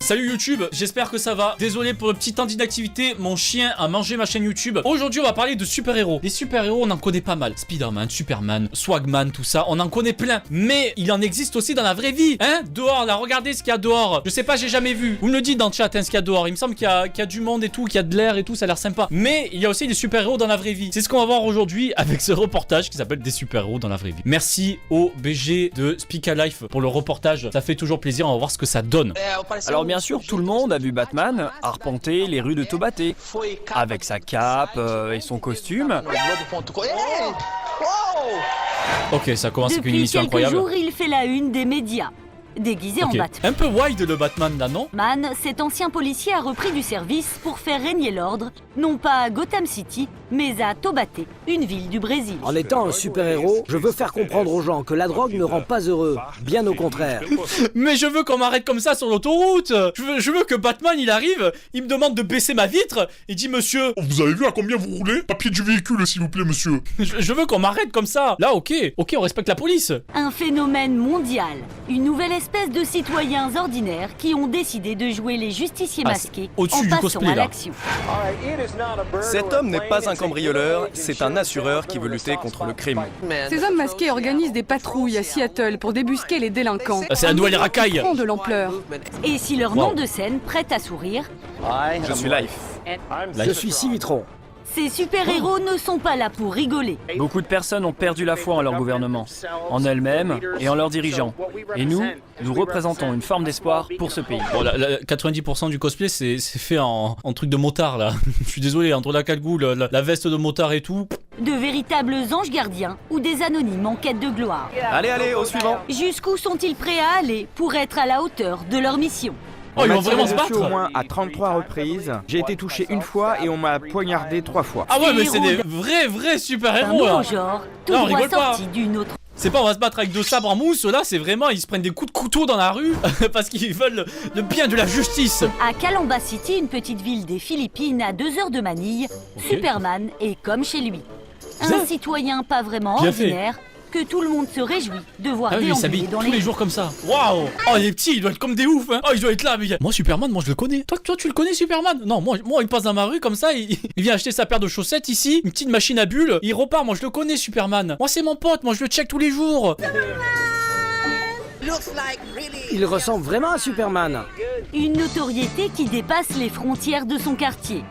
Salut YouTube, j'espère que ça va. Désolé pour le petit temps d'inactivité, mon chien a mangé ma chaîne YouTube. Aujourd'hui on va parler de super-héros. Les super-héros on en connaît pas mal. Spider-Man, Superman, Swagman, tout ça, on en connaît plein. Mais il en existe aussi dans la vraie vie. Hein, dehors là, regardez ce qu'il y a dehors. Je sais pas, j'ai jamais vu. Vous me le dites dans le chat, hein, ce qu'il y a dehors. Il me semble qu'il y a du monde et tout, qu'il y a de l'air et tout, ça a l'air sympa. Mais il y a aussi des super-héros dans la vraie vie. C'est ce qu'on va voir aujourd'hui avec ce reportage qui s'appelle des super-héros dans la vraie vie. Merci au BG de Speak Alive pour le reportage. Ça fait toujours plaisir, on va voir ce que ça donne. Alors bien sûr, tout le monde a vu Batman arpenter les rues de Taubaté, avec sa cape et son costume. Ok, ça commence avec une Depuis émission quelques incroyable. jours, il fait la une des médias. Déguisé en Ok. Batman. Un peu wide le Batman là, non? Cet ancien policier a repris du service pour faire régner l'ordre, non pas à Gotham City, mais à Taubaté, une ville du Brésil. En étant un super-héros, je veux faire comprendre aux gens que la drogue ne rend pas heureux. Bien au contraire. Mais je veux qu'on m'arrête comme ça sur l'autoroute. Je veux que Batman il arrive, il me demande de baisser ma vitre, il dit monsieur, Vous avez vu à combien vous roulez? Papier du véhicule, s'il vous plaît, monsieur. je veux qu'on m'arrête comme ça. Là ok, on respecte la police. Un phénomène mondial, une nouvelle espèce de citoyens ordinaires qui ont décidé de jouer les justiciers Ah, masqués c'est au-dessus en du passant cosplay, à là. l'action. Cet homme n'est pas un cambrioleur, c'est un assureur qui veut lutter contre le crime. Ces hommes masqués organisent des patrouilles à Seattle pour débusquer les délinquants. Ah, c'est la nouvelle racaille. Prend de l'ampleur. Et si leur nom de scène prête à sourire, Je suis Life. Je suis Civitron. ces super-héros ne sont pas là pour rigoler. Beaucoup de personnes ont perdu la foi en leur gouvernement, en elles-mêmes et en leurs dirigeants. Et nous représentons une forme d'espoir pour ce pays. Bon, 90% du cosplay c'est fait en truc de motard là. Je suis désolé, entre la cagoule, la veste de motard et tout. De véritables anges gardiens ou des anonymes en quête de gloire. Allez, au suivant. Jusqu'où sont-ils prêts à aller pour être à la hauteur de leur mission? Oh, ils vont vraiment se dessus au battre. moins à 33 reprises. J'ai été touché une fois et on m'a poignardé 3 fois. Ah ouais, mais c'est des Héros vrais Un super-héros nouveau là. genre, tout Non, droit rigole pas. sorti d'une autre. C'est pas on va se battre avec deux sabres en mousse, là c'est vraiment ils se prennent des coups de couteau dans la rue parce qu'ils veulent le bien de la justice. À Calamba City, une petite ville des Philippines à 2 heures de Manille, Superman est comme chez lui. Bien. Un citoyen pas vraiment Bien fait. ordinaire que tout le monde se réjouit de voir Ah oui, il déambuler s'habille dans tous les les jours comme ça. Waouh. Oh les petits, ils doivent être comme des oufs hein. Oh ils doivent être là mais moi Superman, moi je le connais. Toi tu le connais Superman? Non, moi il passe dans ma rue comme ça, il vient acheter sa paire de chaussettes ici, une petite machine à bulles, il repart, moi je le connais Superman. Moi c'est mon pote, moi je le check tous les jours. Il ressemble vraiment à Superman. Une notoriété qui dépasse les frontières de son quartier.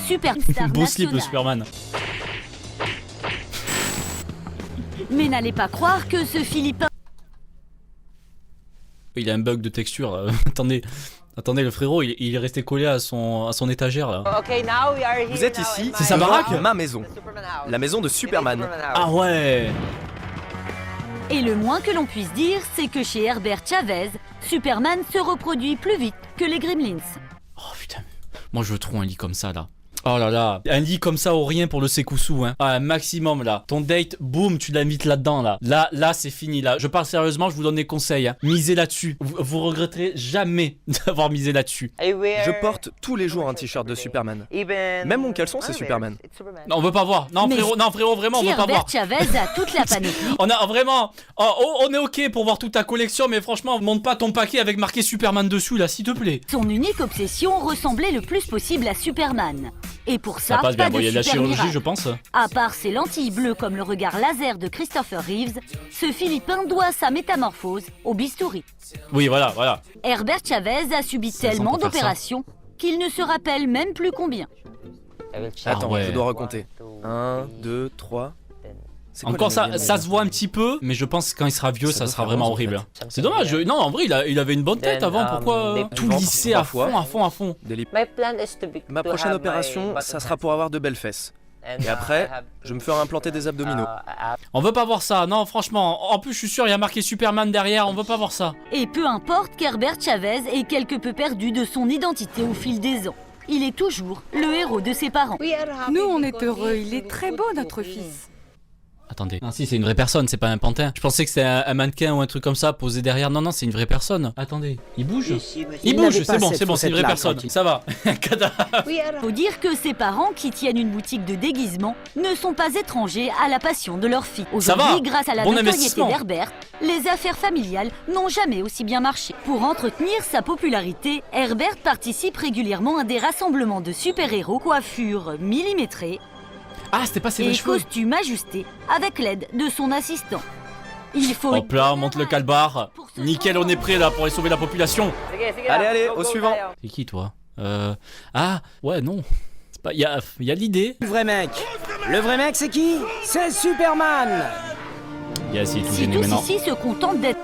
Superstar Beau slip de national. Superman. Mais n'allez pas croire que ce Philippin Il a un bug de texture là. Attendez, le frérot il est resté collé à son étagère là. Vous êtes ici, C'est sa baraque? ma maison. La maison de Superman. Ah ouais. Et le moins que l'on puisse dire, c'est que chez Herbert Chavez, Superman se reproduit plus vite que les Gremlins. Oh putain, moi je veux trop un lit comme ça là. Oh là là, un lit comme ça au rien pour le Sekoussou hein. Ah, un maximum là. Ton date, boum, tu l'invites là-dedans là. Là c'est fini là. Je parle sérieusement, je vous donne des conseils hein. Misez là-dessus. Vous regretterez jamais d'avoir misé là-dessus. Je porte tous les jours un t-shirt de Superman. Même mon caleçon, c'est Superman. Non, on veut pas voir. Non Mais frérot, vraiment, on Si veut pas voir. Herbert Chavez a toute la panoplie, On a vraiment... on est ok pour voir toute ta collection, mais franchement, monte pas ton paquet avec marqué Superman dessus là, s'il te plaît. son unique obsession, ressembler le plus possible à Superman. Et pour ça, Ça passe bien, pas bon, de il y a de la super chirurgie miracle. je pense. À part ses lentilles bleues comme le regard laser de Christopher Reeves, ce Philippin doit sa métamorphose au bistouri. Oui, voilà. Herbert Chavez a subi Ça tellement ressemble pour faire ça. d'opérations qu'il ne se rappelle même plus combien. Attends, ouais. je dois recompter. 1, 2, 3. C'est quoi Encore le ça, neuvième, ça là se voit un petit peu, mais je pense que quand il sera vieux, Ça ça doit sera faire vraiment 11, en horrible. fait. C'est dommage. Non, en vrai, il avait une bonne tête avant. Pourquoi tout ventre, lisser à 3 fois. fond, à fond? Des lips. My plan is Ma prochaine opération, ça sera pour avoir de belles fesses. Et après, je me ferai implanter des abdominaux. On veut pas voir ça. Non, franchement. En plus, je suis sûr, il y a marqué Superman derrière. On veut pas voir ça. Et peu importe qu'Herbert Chavez ait quelque peu perdu de son identité au fil des ans, il est toujours le héros de ses parents. Nous, on est heureux. Il est très beau, notre fils. Attendez. Ah si, c'est une vraie personne, c'est pas un pantin. Je pensais que c'était un mannequin ou un truc comme ça posé derrière. Non, non, c'est une vraie personne. Attendez. Il bouge? Il bouge, c'est bon, c'est une vraie personne. Ça va. Un cadavre. Faut dire que ces parents qui tiennent une boutique de déguisement ne sont pas étrangers à la passion de leur fille. Ça va. Aujourd'hui, grâce à la Bon notoriété investissement. d'Herbert, les affaires familiales n'ont jamais aussi bien marché. Pour entretenir sa popularité, Herbert participe régulièrement à des rassemblements de super-héros, coiffures millimétrées Ah, c'était pas ses vrais et cheveux. costumes ajustés avec l'aide de son assistant. Il faut Hop là, on monte le calbar. Nickel, on est prêt là pour aller sauver la population. Allez, au suivant. C'est qui toi? Ah, ouais, non. C'est pas. Il y a l'idée. Le vrai mec. Le vrai mec, c'est qui? C'est Superman. Yes, il est tout Si gêné tous maintenant. ici se contentent d'être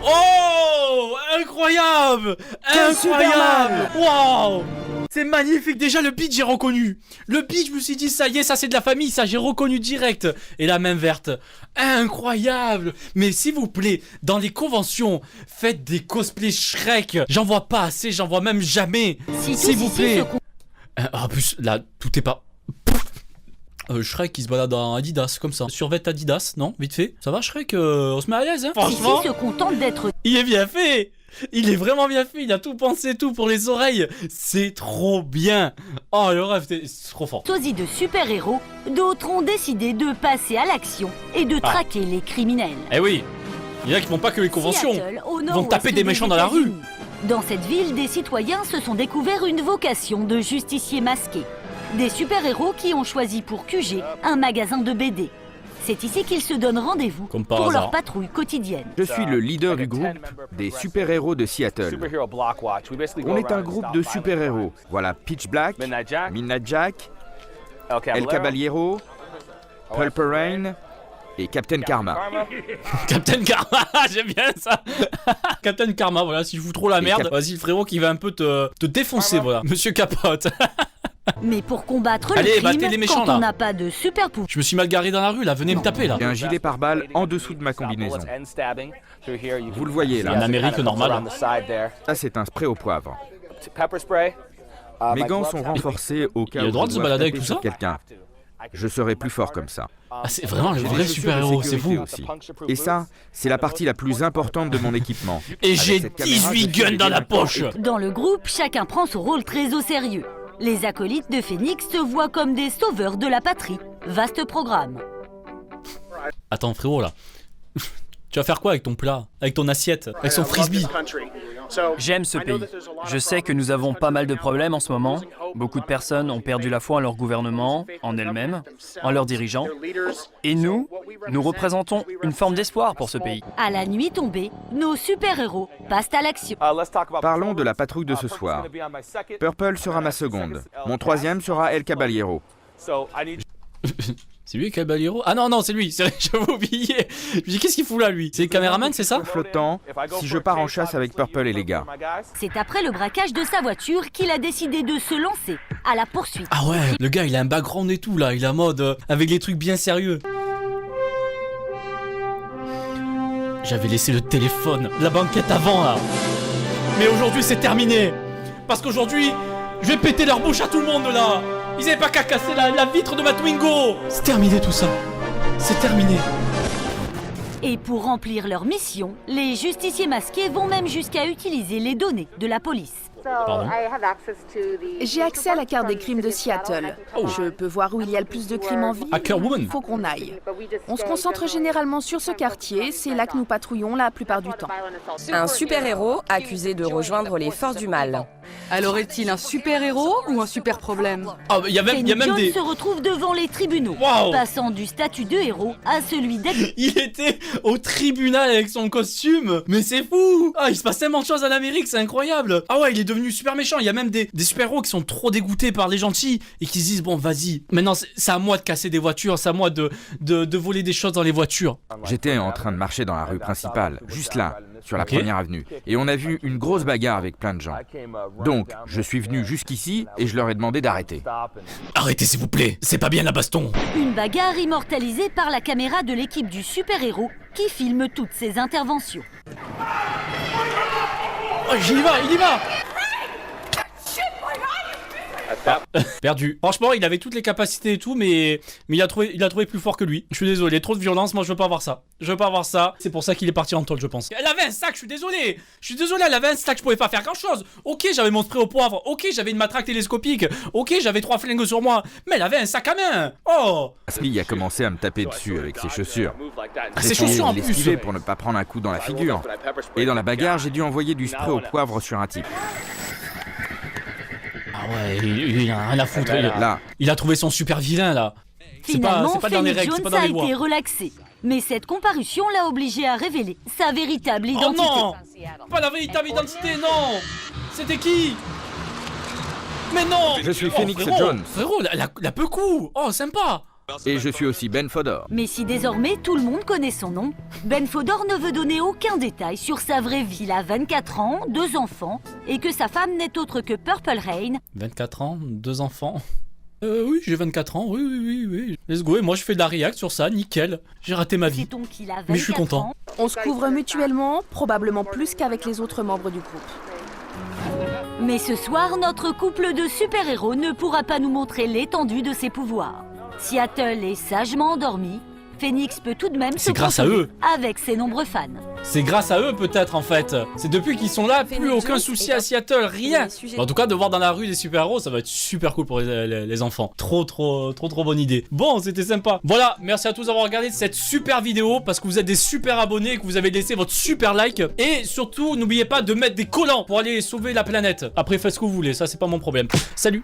Oh, incroyable! Quel Incroyable! Waouh! C'est magnifique, déjà le beat j'ai reconnu. Le beat je me suis dit ça y est, ça c'est de la famille, ça j'ai reconnu direct. Et la main verte, incroyable. Mais s'il vous plaît, dans les conventions, faites des cosplays Shrek. J'en vois pas assez, j'en vois même jamais. si S'il tous vous ici plaît. se con- En plus là, tout est pas... Shrek qui se balade en Adidas comme ça. Survêt Adidas, non? Vite fait. Ça va Shrek? On se met à l'aise hein? Franchement. Ici se contentent d'être Il est bien fait. Il est vraiment bien fait. Il a tout pensé, tout pour les oreilles. C'est trop bien. Oh, le rêve, c'est trop fort. sosie de super-héros, d'autres ont décidé de passer à l'action et de traquer les criminels. Eh oui. Il y en a qui font pas que les conventions. Seattle, au Ils vont nord-ouest taper des méchants dans la rue. États-Unis. Dans cette ville, des citoyens se sont découverts une vocation de justiciers masqués. Des super-héros qui ont choisi pour QG un magasin de BD. C'est ici qu'ils se donnent rendez-vous Comme par pour hasard. leur patrouille quotidienne. Je suis le leader du groupe des super-héros de Seattle. On est un groupe de super-héros. Voilà Pitch Black, Midnight Jack, El Caballero, Purple Rain et Captain Karma. Captain Karma, j'aime bien ça. Captain Karma, voilà, si je fous trop la merde, vas-y le frérot qui va un peu te défoncer, voilà. Monsieur Capote. Mais pour combattre Allez, le battez crime, les méchants, quand là. on n'a pas de super-pouvoir, Je me suis mal garé dans la rue là, venez me taper là. J'ai un gilet pare-balles en dessous de ma combinaison. Vous le voyez En là. Amérique normale. Ça c'est un spray au poivre. Mes gants sont renforcés au cas Il a où le droit je de se dois balader avec taper tout sur ça quelqu'un. Je serai plus fort comme ça. Ah, c'est vraiment le J'ai vrai des chaussures de super-héros, c'est sécurité fou. aussi. Et ça, c'est la partie la plus importante de mon équipement. Et Avec j'ai cette caméra, 18 je suis guns le dans la délinquant poche. dans le groupe, chacun prend son rôle très au sérieux. Les acolytes de Phoenix se voient comme des sauveurs de la patrie. Vaste programme. Attends frérot là. Tu vas faire quoi avec ton plat? Avec ton assiette? Avec son frisbee? J'aime ce pays. Je sais que nous avons pas mal de problèmes en ce moment. Beaucoup de personnes ont perdu la foi en leur gouvernement, en elles-mêmes, en leurs dirigeants. Et nous représentons une forme d'espoir pour ce pays. À la nuit tombée, nos super-héros passent à l'action. Parlons de la patrouille de ce soir. Purple sera ma seconde. Mon troisième sera El Caballero. C'est lui Caballero? Ah non, non, c'est lui, j'avais oublié. Je me dis, qu'est-ce qu'il fout là lui? C'est le caméraman, c'est ça? Flottant, si je pars en chasse avec Purple et les gars. C'est après le braquage de sa voiture qu'il a décidé de se lancer à la poursuite. Ah ouais, le gars il a un background et tout là, il est en mode avec des trucs bien sérieux. J'avais laissé le téléphone, la banquette avant là. Mais aujourd'hui c'est terminé. Parce qu'aujourd'hui, je vais péter leur bouche à tout le monde là. Ils avaient pas qu'à casser la vitre de ma Twingo. C'est terminé tout ça. C'est terminé. Et pour remplir leur mission, les justiciers masqués vont même jusqu'à utiliser les données de la police. Pardon. J'ai accès à la carte des crimes de Seattle. Je peux voir où il y a le plus de crimes en ville. Hacker Woman. Il faut qu'on aille. On se concentre généralement sur ce quartier, c'est là que nous patrouillons la plupart du temps. Un super-héros accusé de rejoindre les forces du mal. Alors est-il un super-héros ou un super-problème? Ah, il y a même John des... se retrouve devant les tribunaux, Waouh. passant du statut de héros à celui d'accusé. Il était au tribunal avec son costume. Mais c'est fou. Ah, il se passe tellement de choses en Amérique, c'est incroyable. Ah ouais, il est devenu super méchant. Il y a même des super-héros qui sont trop dégoûtés par les gentils et qui se disent, bon, vas-y. Maintenant, c'est à moi de casser des voitures, c'est à moi de voler des choses dans les voitures. J'étais en train de marcher dans la rue principale, juste là, sur la première avenue. Et on a vu une grosse bagarre avec plein de gens. Donc, je suis venu jusqu'ici et je leur ai demandé d'arrêter. Arrêtez s'il vous plaît, c'est pas bien la baston. Une bagarre immortalisée par la caméra de l'équipe du super-héros qui filme toutes ses interventions. Oh, il y va. Perdu. Franchement, il avait toutes les capacités et tout, mais il a trouvé plus fort que lui. Je suis désolé, trop de violence, moi je veux pas avoir ça. Je veux pas avoir ça. C'est pour ça qu'il est parti en tôle, je pense. Elle avait un sac, je suis désolé. Elle avait un sac, je pouvais pas faire grand chose. Ok, j'avais mon spray au poivre. Ok, j'avais une matraque télescopique. Ok, j'avais 3 flingues sur moi. Mais elle avait un sac à main. Oh. Asmi a commencé à me taper dessus avec ses chaussures. Ses chaussures en J'ai plus. esquivé pour ne pas prendre un coup dans la figure. Et dans la bagarre, j'ai dû envoyer du spray au poivre sur un type. Ah ouais, il a rien à foutre. Là. Il a trouvé son super vilain là. Finalement, c'est pas dans les Phoenix règles, c'est pas Jones dans a les lois. été relaxé. Mais cette comparution l'a obligé à révéler sa véritable Oh identité. non! Pas la véritable identité, non! C'était qui? Mais non! Je suis Oh, Phoenix frérot, Jones. Frérot, la peu coup! Oh, sympa! Et je suis aussi Ben Fodor. Mais si désormais tout le monde connaît son nom, Ben Fodor ne veut donner aucun détail sur sa vraie vie. Il a 24 ans, 2 enfants, et que sa femme n'est autre que Purple Rain. 24 ans, 2 enfants. Oui, j'ai 24 ans, oui. Let's go, et moi je fais de la react sur ça, nickel. J'ai raté ma vie. Sait-on qu'il a 24 Mais je suis content. ans. On se couvre mutuellement, probablement plus qu'avec les autres membres du groupe. Mais ce soir, notre couple de super-héros ne pourra pas nous montrer l'étendue de ses pouvoirs. Seattle est sagement endormi. Phoenix peut tout de même se C'est grâce à consoler eux. avec ses nombreux fans. C'est grâce à eux peut-être en fait. C'est depuis qu'ils sont là, plus Phoenix aucun Jones souci est à Seattle, rien. sujet- En tout cas, de voir dans la rue des super-héros, ça va être super cool pour les enfants. Trop bonne idée. Bon, c'était sympa. Voilà, merci à tous d'avoir regardé cette super vidéo parce que vous êtes des super abonnés et que vous avez laissé votre super like. Et surtout, n'oubliez pas de mettre des collants pour aller sauver la planète. Après, faites ce que vous voulez, ça c'est pas mon problème. Salut!